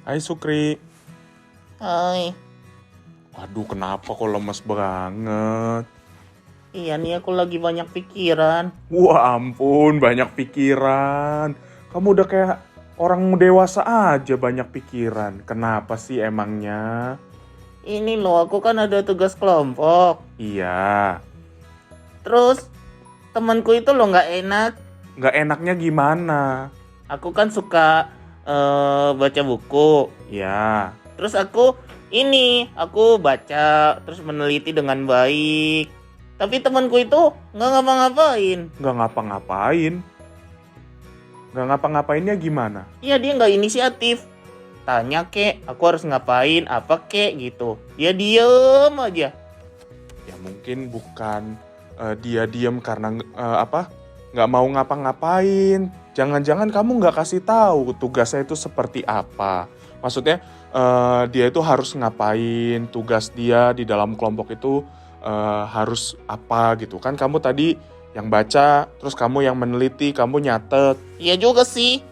Hai Sukri. Hai, Waduh, kenapa kok lemes banget? iya nih aku lagi banyak pikiran. Wah ampun, banyak pikiran. Kamu udah kayak orang dewasa aja banyak pikiran. Kenapa sih emangnya? Ini loh, aku kan ada tugas kelompok. Iya, Terus temanku itu loh nggak enak. nggak enaknya gimana? Aku kan suka baca buku. Ya, Terus aku baca terus meneliti dengan baik. Tapi temanku itu nggak ngapa-ngapain. nggak ngapa-ngapain. Nggak ngapa-ngapainnya gimana? Iya dia nggak inisiatif. Tanya kek, aku harus ngapain, apa kek gitu. Dia diem aja. Ya mungkin bukan dia diem karena nggak mau ngapa-ngapain. Jangan-jangan kamu nggak kasih tahu tugasnya itu seperti apa. Maksudnya dia itu harus ngapain, tugas dia di dalam kelompok itu harus apa gitu kan. Kamu tadi yang baca, terus kamu yang meneliti, kamu nyatet. Iya juga sih.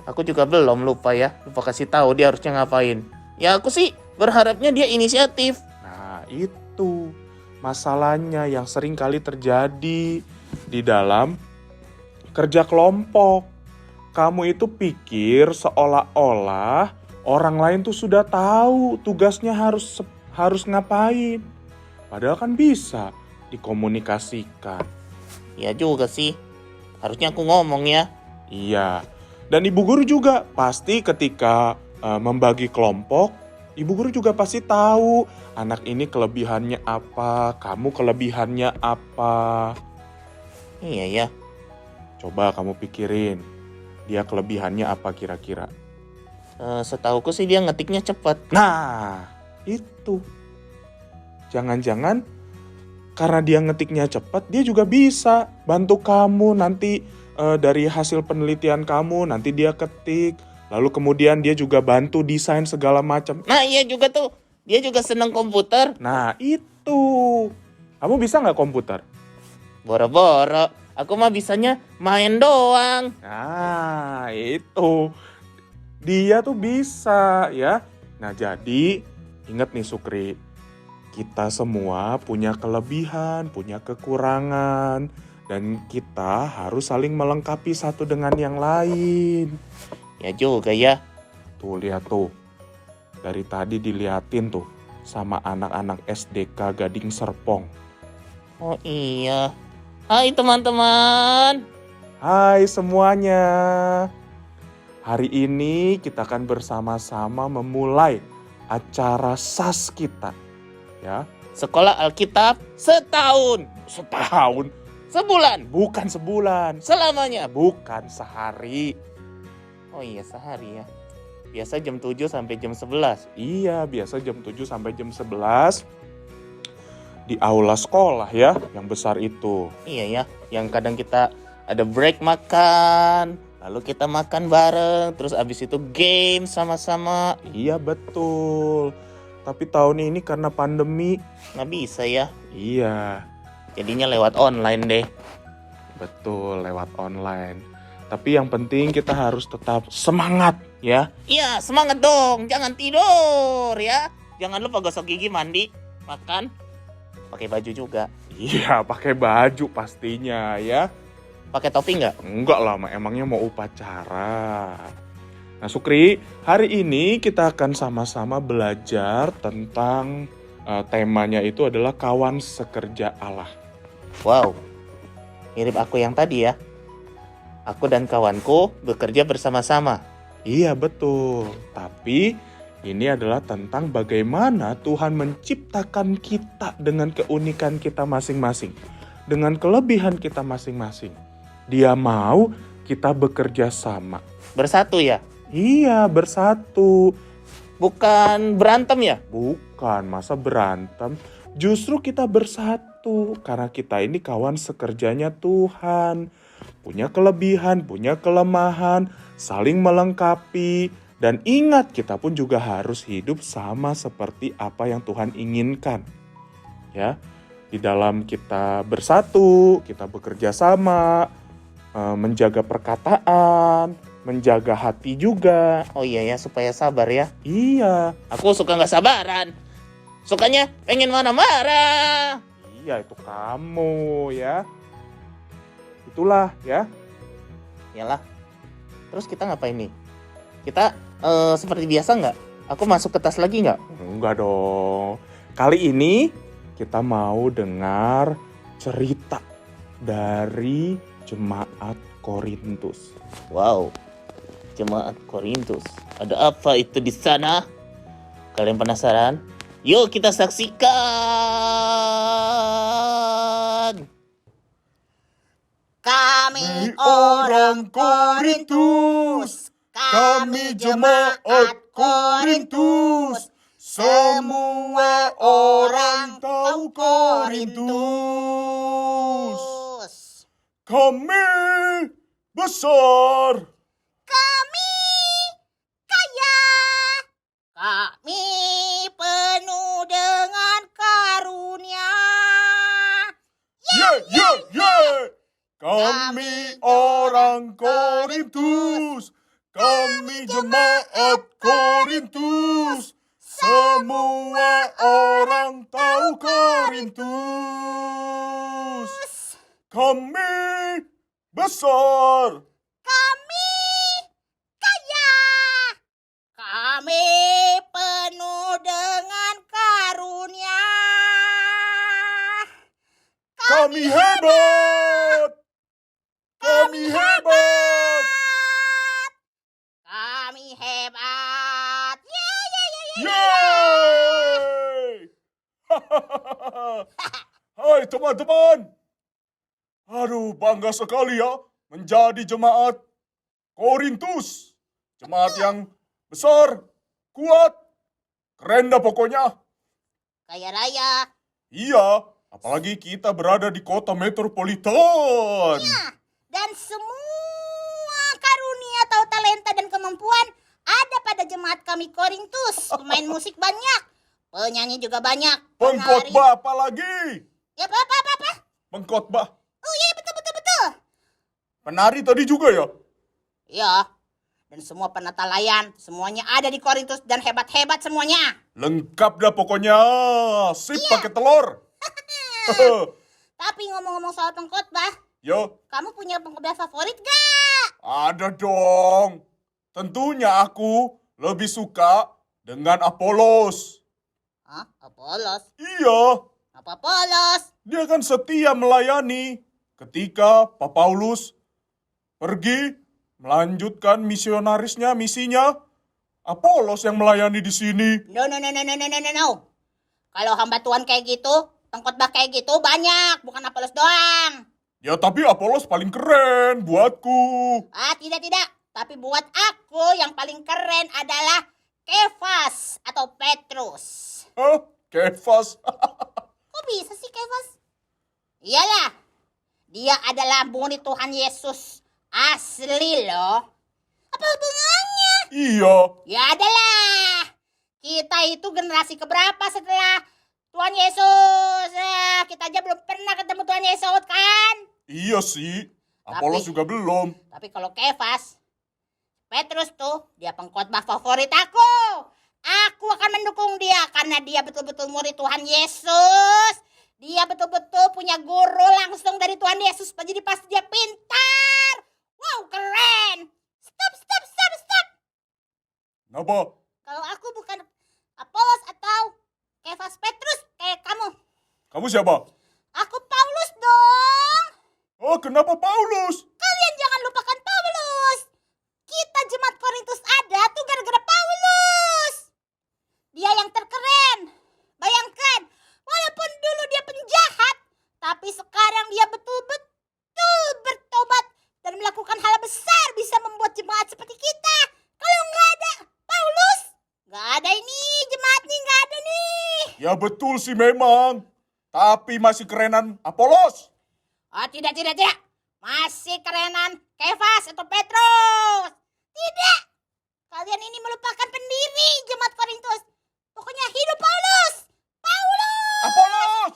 Aku juga belum lupa kasih tahu dia harusnya ngapain. Ya aku sih berharapnya dia inisiatif. Nah itu masalahnya yang sering kali terjadi di dalam kerja kelompok. Kamu itu pikir seolah-olah orang lain tuh sudah tahu tugasnya harus ngapain. Padahal kan bisa dikomunikasikan. Ya juga sih. Harusnya aku ngomong ya. Iya. Dan ibu guru juga pasti ketika membagi kelompok, ibu guru juga pasti tahu anak ini kelebihannya apa, kamu kelebihannya apa. Iya ya. Coba kamu pikirin, dia kelebihannya apa kira-kira? Setauku sih dia ngetiknya cepat. Nah, itu. Jangan-jangan karena dia ngetiknya cepat, dia juga bisa bantu kamu nanti dari hasil penelitian kamu, nanti dia ketik. Lalu kemudian dia juga bantu desain segala macam. Nah iya juga tuh. Dia juga seneng komputer. Nah, itu. Kamu bisa nggak komputer? Boro-boro. Aku mah bisanya main doang. Nah, itu. Dia tuh bisa ya. Nah, jadi ingat nih Sukri. Kita semua punya kelebihan, punya kekurangan. Dan kita harus saling melengkapi satu dengan yang lain. Ya juga ya. Tuh, lihat tuh. Dari tadi diliatin tuh sama anak-anak SDK Gading Serpong. Oh iya. Hai teman-teman. Hai semuanya. Hari ini kita akan bersama-sama memulai acara SAS kita. Ya, Sekolah Alkitab setahun. setahun. Sebulan. Bukan sebulan. Selamanya. Bukan sehari. Oh iya sehari ya. Biasa jam 7 sampai jam 11. Iya, biasa jam 7 sampai jam 11 di aula sekolah ya, yang besar itu. Iya ya. Yang kadang kita ada break makan. Lalu kita makan bareng. Terus abis itu game sama-sama. Iya, betul. Tapi tahun ini karena pandemi, Nggak bisa ya. iya, Jadinya lewat online deh. betul, lewat online. Tapi yang penting kita harus tetap semangat ya. Iya semangat dong. Jangan tidur ya. Jangan lupa gosok gigi, mandi, makan. Pakai baju juga. Iya, pakai baju pastinya ya. Pakai topi nggak? Enggak lah, emangnya mau upacara. Nah Sukri, hari ini kita akan sama-sama belajar tentang temanya itu adalah kawan sekerja Allah. Wow, mirip aku yang tadi ya. Aku dan kawanku bekerja bersama-sama. Iya betul, tapi ini adalah tentang bagaimana Tuhan menciptakan kita dengan keunikan kita masing-masing. Dengan kelebihan kita masing-masing. Dia mau kita bekerja sama. Bersatu ya? Iya, bersatu. Bukan berantem ya? Bukan, masa berantem. Justru kita bersatu karena kita ini kawan sekerjanya Tuhan. Punya kelebihan, punya kelemahan, saling melengkapi. Dan ingat, kita pun juga harus hidup sama seperti apa yang Tuhan inginkan. Ya, di dalam kita bersatu, kita bekerja sama, menjaga perkataan, menjaga hati juga. Oh iya ya, supaya sabar ya. Iya, Aku suka nggak sabaran. Sukanya pengen marah-marah. iya itu kamu ya. Itulah ya. Yalah. Terus kita ngapain nih? Kita seperti biasa nggak? Aku masuk ke tas lagi nggak? Enggak dong. Kali ini kita mau dengar cerita dari jemaat Korintus. Wow. Jemaat Korintus. Ada apa itu di sana? Kalian penasaran? Yuk kita saksikan. Kami orang Korintus. Kami jemaat Korintus. Semua orang tahu Korintus. Kami besar. Kami kaya. Kami penuh dengan karunia. Kami orang Korintus. Kami jemaat Korintus. Semua orang tahu Korintus. Kami besar. Kami kaya. Kami penuh dengan karunia. Kami hebat. Kami hebat. Kami hebat. Yeay! Hai teman-teman. Aduh, bangga sekali ya menjadi jemaat Korintus. Jemaat yang besar, kuat, keren dah pokoknya. Kaya raya. Iya, apalagi kita berada di kota metropolitan. Dan semua karunia atau talenta dan kemampuan ada pada jemaat kami Korintus. Pemain musik banyak. Penyanyi juga banyak. Pengkhotbah apa lagi? Ya apa? Pengkhotbah. Oh iya betul. Penari tadi juga ya? Ya. Dan semua penata layan. Semuanya ada di Korintus dan hebat-hebat semuanya. Lengkap dah pokoknya. Sip pakai telur. Tapi ngomong-ngomong soal pengkhotbah, Yo, kamu punya pengkhotbah favorit gak? ada dong. Tentunya aku lebih suka dengan Apolos. Hah? Apolos? Iya, Apa Apolos? dia kan setia melayani ketika Pak Paulus pergi melanjutkan misinya. Apolos yang melayani di sini. No. Kalau hamba Tuhan kayak gitu, pengkhotbah kayak gitu banyak, bukan Apolos doang. Ya tapi Apolos paling keren buatku. Ah, tidak. Tapi buat aku yang paling keren adalah Kefas atau Petrus. Hah? Kefas? Kok bisa sih Kefas? Iyalah, dia adalah murid Tuhan Yesus. Asli loh. Apa hubungannya? Iya. Ya adalah. Kita itu generasi keberapa setelah Tuhan Yesus? Kita aja belum pernah ketemu Tuhan Yesus kan? Iya sih. Apolos juga belum. Tapi kalau Kefas, Petrus tuh, dia pengkhotbah favorit aku. Aku akan mendukung dia karena dia betul-betul murid Tuhan Yesus. Dia betul-betul punya guru langsung dari Tuhan Yesus. Jadi pasti dia pintar. Wow, keren. Stop. Kenapa? Kalau aku bukan Apolos atau Kefas Petrus kayak kamu. Kamu siapa? Aku Paulus dong. Oh, kenapa Paulus? Kalian jangan lupakan Paulus. Kita jemaat Korintus ada tuh gara-gara Paulus. Dia yang terkeren. Bayangkan, walaupun dulu dia penjahat, tapi sekarang dia betul-betul bertobat dan melakukan hal besar bisa membuat jemaat seperti kita. Kalau nggak ada Paulus, nggak ada ini jemaat nih, nggak ada nih. Ya betul sih memang. Tapi masih kerenan Apolos. Oh tidak. Masih kerenan Kefas atau Petrus. Tidak. Kalian ini melupakan pendiri jemaat Korintus. Pokoknya hidup Paulus. Apolos!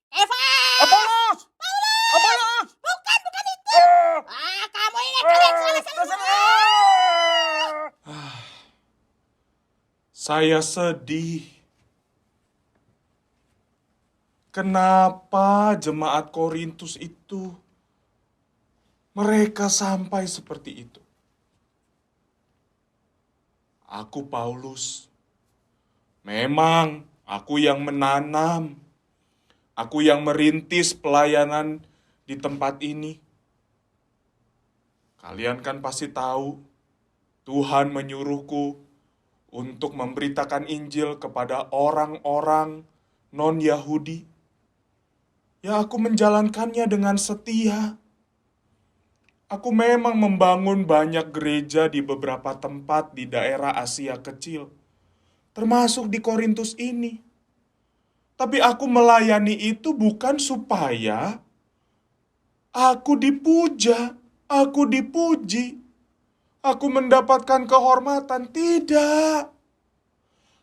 Kefas. Apolos! Paulus. Apolos! Bukan itu. Ah! Saya sedih. Kenapa jemaat Korintus itu mereka sampai seperti itu? Aku Paulus. Memang aku yang menanam. Aku yang merintis pelayanan di tempat ini. Kalian kan pasti tahu, Tuhan menyuruhku untuk memberitakan Injil kepada orang-orang non-Yahudi. Ya, aku menjalankannya dengan setia. Aku memang membangun banyak gereja di beberapa tempat di daerah Asia Kecil, termasuk di Korintus ini. Tapi aku melayani itu bukan supaya aku dipuja, aku dipuji, aku mendapatkan kehormatan. Tidak.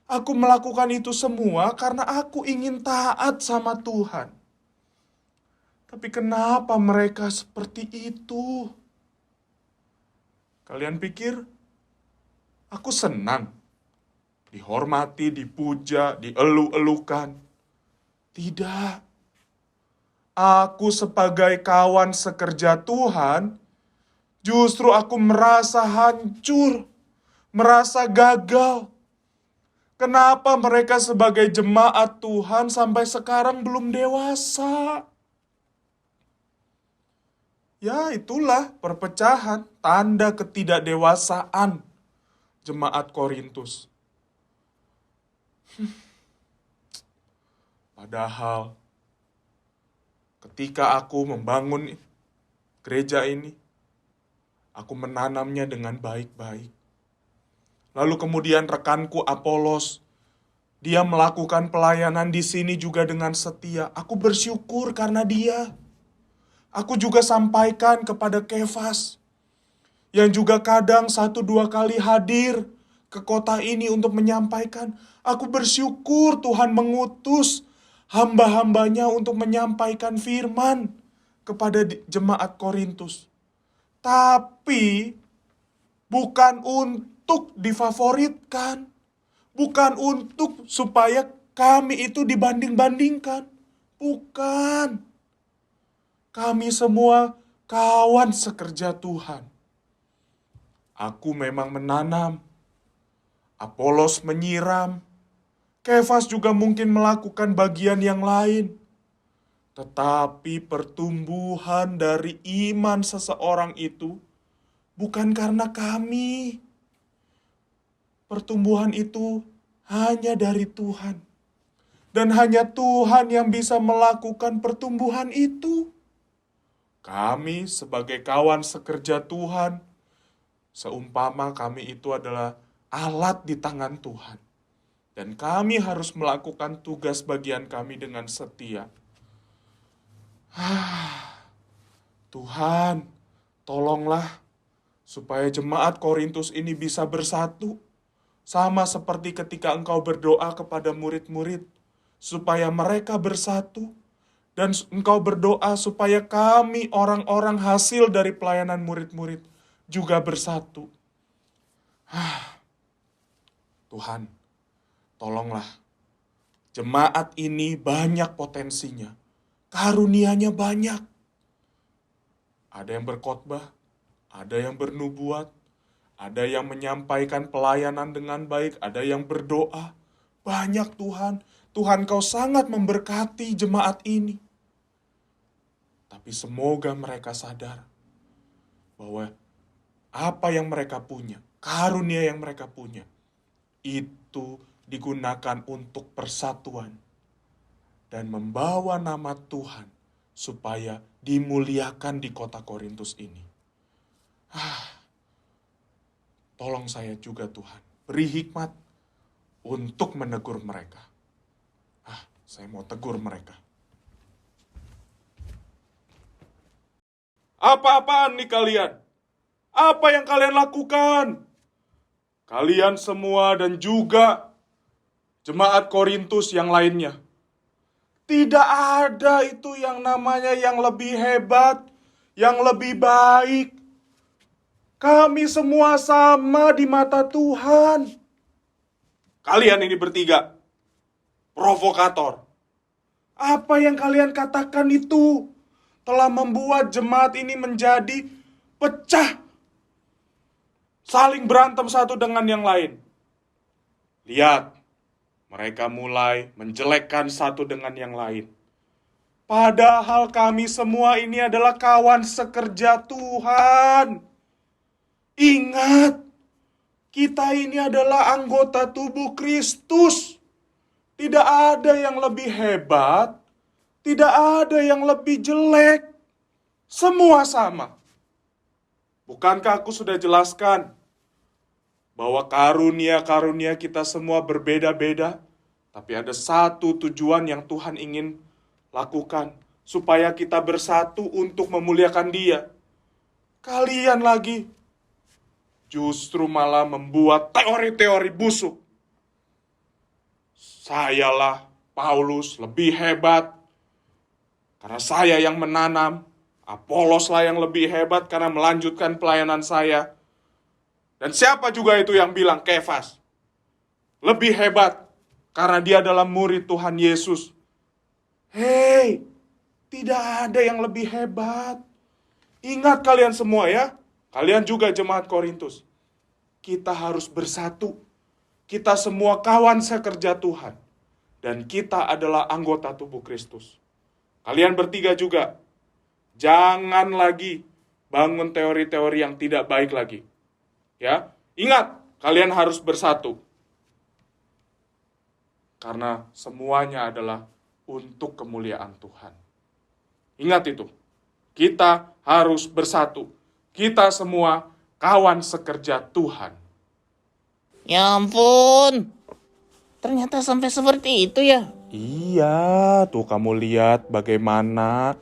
Aku melakukan itu semua karena aku ingin taat sama Tuhan. Tapi kenapa mereka seperti itu? Kalian pikir aku senang dihormati, dipuja, dielu-elukan? Tidak. Aku sebagai kawan sekerja Tuhan, justru aku merasa hancur, merasa gagal. Kenapa mereka sebagai jemaat Tuhan sampai sekarang belum dewasa? Ya, itulah perpecahan, tanda ketidakdewasaan jemaat Korintus. Padahal ketika aku membangun gereja ini, aku menanamnya dengan baik-baik. Lalu kemudian rekanku Apolos, dia melakukan pelayanan di sini juga dengan setia. Aku bersyukur karena dia. Aku juga sampaikan kepada Kefas, yang juga kadang 1-2 kali hadir ke kota ini untuk menyampaikan. Aku bersyukur Tuhan mengutus hamba-hambanya untuk menyampaikan firman kepada jemaat Korintus. Tapi bukan untuk difavoritkan. Bukan untuk supaya kami itu dibanding-bandingkan. Bukan. Kami semua kawan sekerja Tuhan. Aku memang menanam. Apolos menyiram. Kefas juga mungkin melakukan bagian yang lain. Tetapi pertumbuhan dari iman seseorang itu bukan karena kami. Pertumbuhan itu hanya dari Tuhan. Dan hanya Tuhan yang bisa melakukan pertumbuhan itu. Kami sebagai kawan sekerja Tuhan, seumpama kami itu adalah alat di tangan Tuhan. Dan kami harus melakukan tugas bagian kami dengan setia. Tuhan, tolonglah supaya jemaat Korintus ini bisa bersatu. Sama seperti ketika Engkau berdoa kepada murid-murid, supaya mereka bersatu. Dan Engkau berdoa supaya kami orang-orang hasil dari pelayanan murid-murid juga bersatu. Tuhan, tolonglah. Jemaat ini banyak potensinya. Karunia-Nya banyak. Ada yang berkhotbah, ada yang bernubuat, ada yang menyampaikan pelayanan dengan baik, ada yang berdoa. Banyak Tuhan. Tuhan Kau sangat memberkati jemaat ini. Tapi semoga mereka sadar bahwa apa yang mereka punya, karunia yang mereka punya, itu digunakan untuk persatuan dan membawa nama Tuhan supaya dimuliakan di kota Korintus ini. Tolong saya juga Tuhan, beri hikmat untuk menegur mereka. Saya mau tegur mereka. Apa-apaan nih kalian? Apa yang kalian lakukan? Kalian semua dan juga jemaat Korintus yang lainnya. Tidak ada itu yang namanya yang lebih hebat, yang lebih baik. Kami semua sama di mata Tuhan. Kalian ini bertiga, provokator. Apa yang kalian katakan itu telah membuat jemaat ini menjadi pecah. Saling berantem satu dengan yang lain. Lihat, mereka mulai menjelekkan satu dengan yang lain. Padahal kami semua ini adalah kawan sekerja Tuhan. Ingat, kita ini adalah anggota tubuh Kristus. Tidak ada yang lebih hebat, tidak ada yang lebih jelek. Semua sama. Bukankah aku sudah jelaskan bahwa karunia-karunia kita semua berbeda-beda, tapi ada satu tujuan yang Tuhan ingin lakukan, supaya kita bersatu untuk memuliakan Dia. Kalian lagi justru malah membuat teori-teori busuk. Sayalah, Paulus, lebih hebat karena saya yang menanam. Apoloslah yang lebih hebat karena melanjutkan pelayanan saya. Dan siapa juga itu yang bilang? Kefas lebih hebat karena dia adalah murid Tuhan Yesus. Hei, tidak ada yang lebih hebat. Ingat kalian semua ya, kalian juga jemaat Korintus. Kita harus bersatu. Kita semua kawan sekerja Tuhan. Dan kita adalah anggota tubuh Kristus. Kalian bertiga juga, jangan lagi bangun teori-teori yang tidak baik lagi. Ya, ingat, kalian harus bersatu. Karena semuanya adalah untuk kemuliaan Tuhan. Ingat itu. Kita harus bersatu. Kita semua kawan sekerja Tuhan. Ya ampun. Ternyata sampai seperti itu ya. Iya, tuh kamu lihat bagaimana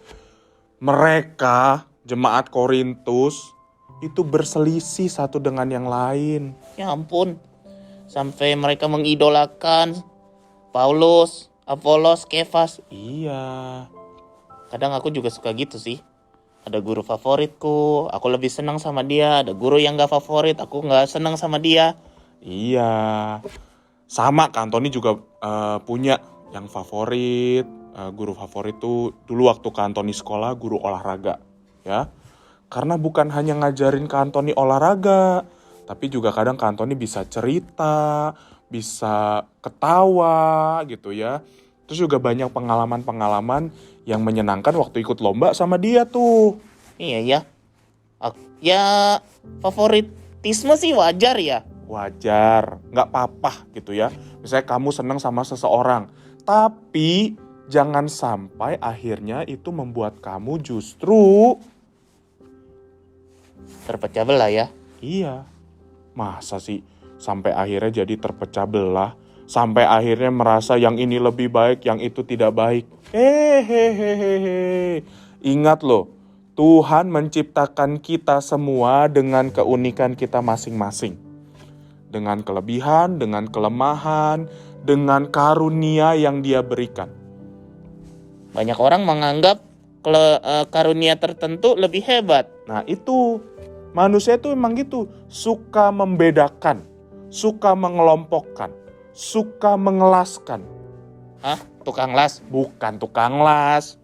mereka, jemaat Korintus, itu berselisih satu dengan yang lain. Ya ampun. Sampai mereka mengidolakan Paulus, Apolos, Kefas. Iya. Kadang aku juga suka gitu sih. Ada guru favoritku, aku lebih senang sama dia. Ada guru yang gak favorit, aku gak senang sama dia. Iya. Sama Kak Antoni juga punya yang favorit. Guru favorit tuh dulu waktu Kak Antoni sekolah, guru olahraga. Ya. Karena bukan hanya ngajarin Kak Antoni olahraga, tapi juga kadang Kak Antoni bisa cerita, bisa ketawa gitu ya. Terus juga banyak pengalaman-pengalaman yang menyenangkan waktu ikut lomba sama dia tuh. Iya ya. Ya favoritisme sih wajar ya. Wajar, nggak apa-apa gitu ya. Misalnya kamu senang sama seseorang, tapi jangan sampai akhirnya itu membuat kamu justru Terpecah belah ya. iya. Masa sih sampai akhirnya jadi terpecah belah, sampai akhirnya merasa yang ini lebih baik, yang itu tidak baik. Hehehehe. Ingat loh, Tuhan menciptakan kita semua dengan keunikan kita masing-masing. Dengan kelebihan, dengan kelemahan, dengan karunia yang Dia berikan. Banyak orang menganggap karunia tertentu lebih hebat. Nah itu, manusia itu emang gitu, suka membedakan, suka mengelompokkan, suka mengelaskan. Hah? Tukang las? Bukan tukang las.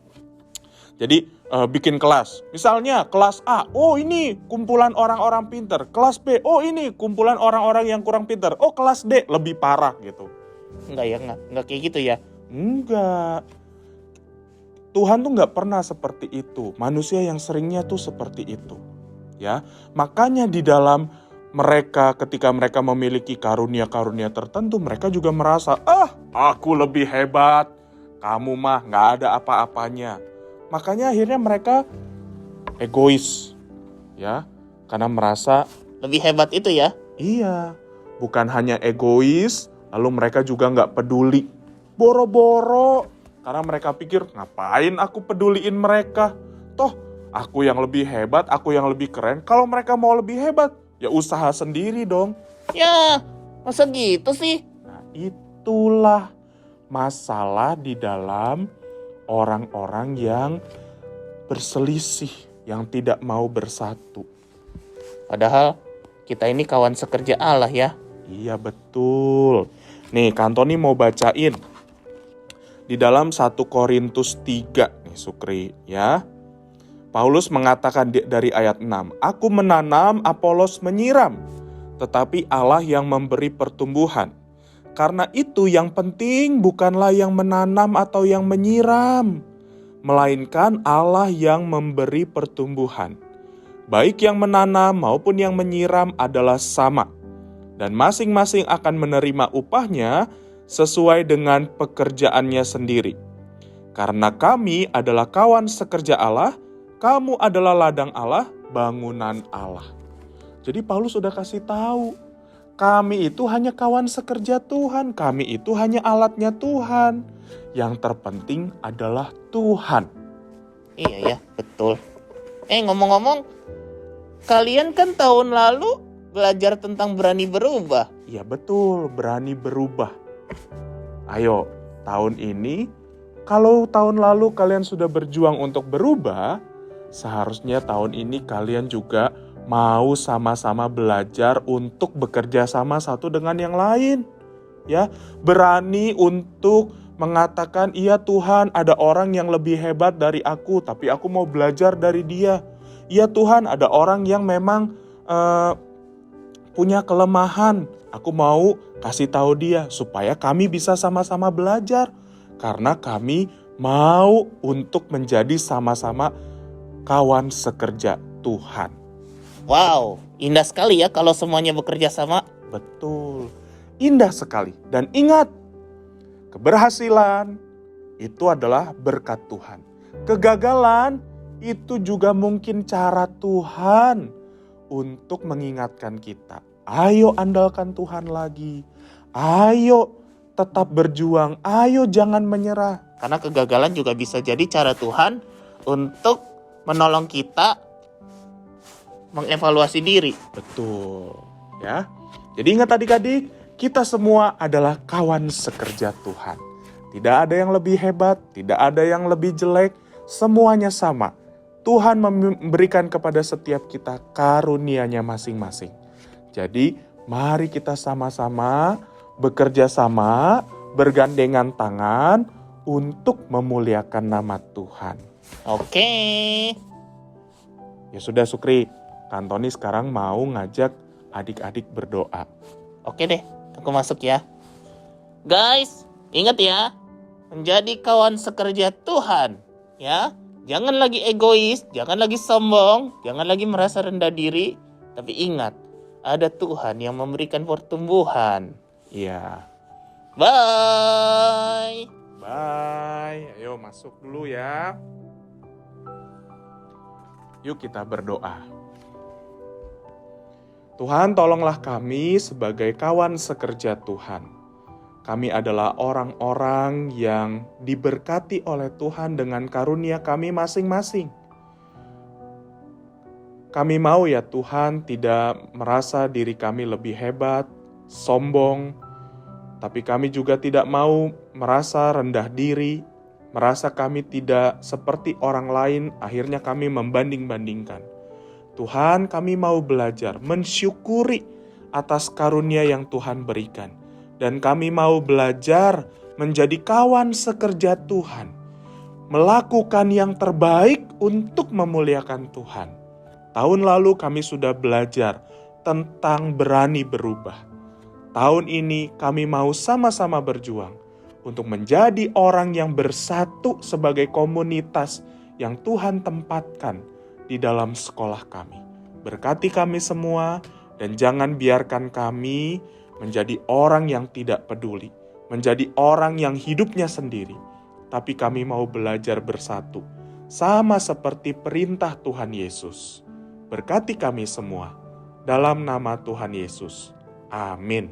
Jadi bikin kelas. Misalnya kelas A, oh ini kumpulan orang-orang pinter. Kelas B, oh ini kumpulan orang-orang yang kurang pinter. Oh kelas D lebih parah gitu. Enggak ya, enggak kayak gitu ya. Enggak. Tuhan tuh nggak pernah seperti itu. Manusia yang seringnya tuh seperti itu. Ya, makanya di dalam mereka ketika mereka memiliki karunia-karunia tertentu, mereka juga merasa, aku lebih hebat. Kamu mah nggak ada apa-apanya. Makanya akhirnya mereka egois, ya, karena merasa Lebih hebat itu ya. iya, bukan hanya egois, lalu mereka juga nggak peduli, boro-boro, karena mereka pikir ngapain aku peduliin mereka, toh aku yang lebih hebat, aku yang lebih keren. Kalau mereka mau lebih hebat, ya usaha sendiri dong. Ya, masa gitu sih? Nah, itulah masalah di dalam orang-orang yang berselisih, yang tidak mau bersatu. Padahal kita ini kawan sekerja Allah ya. Iya betul. Nih Kantoni mau bacain di dalam 1 Korintus 3 nih Sukri ya. Paulus mengatakan dari ayat 6, "Aku menanam, Apolos menyiram, tetapi Allah yang memberi pertumbuhan. Karena itu yang penting bukanlah yang menanam atau yang menyiram, melainkan Allah yang memberi pertumbuhan. Baik yang menanam maupun yang menyiram adalah sama, dan masing-masing akan menerima upahnya sesuai dengan pekerjaannya sendiri. Karena kami adalah kawan sekerja Allah, kamu adalah ladang Allah, bangunan Allah." Jadi Paulus sudah kasih tahu, kami itu hanya kawan sekerja Tuhan, kami itu hanya alatnya Tuhan. Yang terpenting adalah Tuhan. Iya ya, betul. Ngomong-ngomong, kalian kan tahun lalu belajar tentang berani berubah. Iya betul, berani berubah. Ayo, tahun ini, kalau tahun lalu kalian sudah berjuang untuk berubah, seharusnya tahun ini kalian juga mau sama-sama belajar untuk bekerja sama satu dengan yang lain. Ya, berani untuk mengatakan, "Iya Tuhan, ada orang yang lebih hebat dari aku, tapi aku mau belajar dari dia. Iya Tuhan, ada orang yang memang punya kelemahan. Aku mau kasih tahu dia supaya kami bisa sama-sama belajar. Karena kami mau untuk menjadi sama-sama kawan sekerja Tuhan." Wow, indah sekali ya kalau semuanya bekerja sama. Betul, indah sekali. Dan ingat, keberhasilan itu adalah berkat Tuhan. Kegagalan itu juga mungkin cara Tuhan untuk mengingatkan kita. Ayo andalkan Tuhan lagi. Ayo tetap berjuang. Ayo jangan menyerah. Karena kegagalan juga bisa jadi cara Tuhan untuk menolong kita mengevaluasi diri. Betul, ya. Jadi ingat adik-adik, kita semua adalah kawan sekerja Tuhan. Tidak ada yang lebih hebat, tidak ada yang lebih jelek, semuanya sama. Tuhan memberikan kepada setiap kita karunia-Nya masing-masing. Jadi, mari kita sama-sama bekerja sama, bergandengan tangan untuk memuliakan nama Tuhan. Oke. Ya sudah Sukri, Kantoni sekarang mau ngajak adik-adik berdoa. Oke deh, aku masuk ya. Guys, ingat ya, menjadi kawan sekerja Tuhan, ya. Jangan lagi egois, jangan lagi sombong, jangan lagi merasa rendah diri, tapi ingat, ada Tuhan yang memberikan pertumbuhan. Iya. Bye. Bye. Ayo masuk dulu ya. Yuk kita berdoa. Tuhan, tolonglah kami sebagai kawan sekerja Tuhan. Kami adalah orang-orang yang diberkati oleh Tuhan dengan karunia kami masing-masing. Kami mau ya Tuhan tidak merasa diri kami lebih hebat, sombong, tapi kami juga tidak mau merasa rendah diri, merasa kami tidak seperti orang lain, akhirnya kami membanding-bandingkan. Tuhan, kami mau belajar mensyukuri atas karunia yang Tuhan berikan. Dan kami mau belajar menjadi kawan sekerja Tuhan. Melakukan yang terbaik untuk memuliakan Tuhan. Tahun lalu kami sudah belajar tentang berani berubah. Tahun ini kami mau sama-sama berjuang untuk menjadi orang yang bersatu sebagai komunitas yang Tuhan tempatkan di dalam sekolah kami. Berkati kami semua dan jangan biarkan kami menjadi orang yang tidak peduli, menjadi orang yang hidupnya sendiri. Tapi kami mau belajar bersatu, sama seperti perintah Tuhan Yesus. Berkati kami semua, dalam nama Tuhan Yesus. Amin.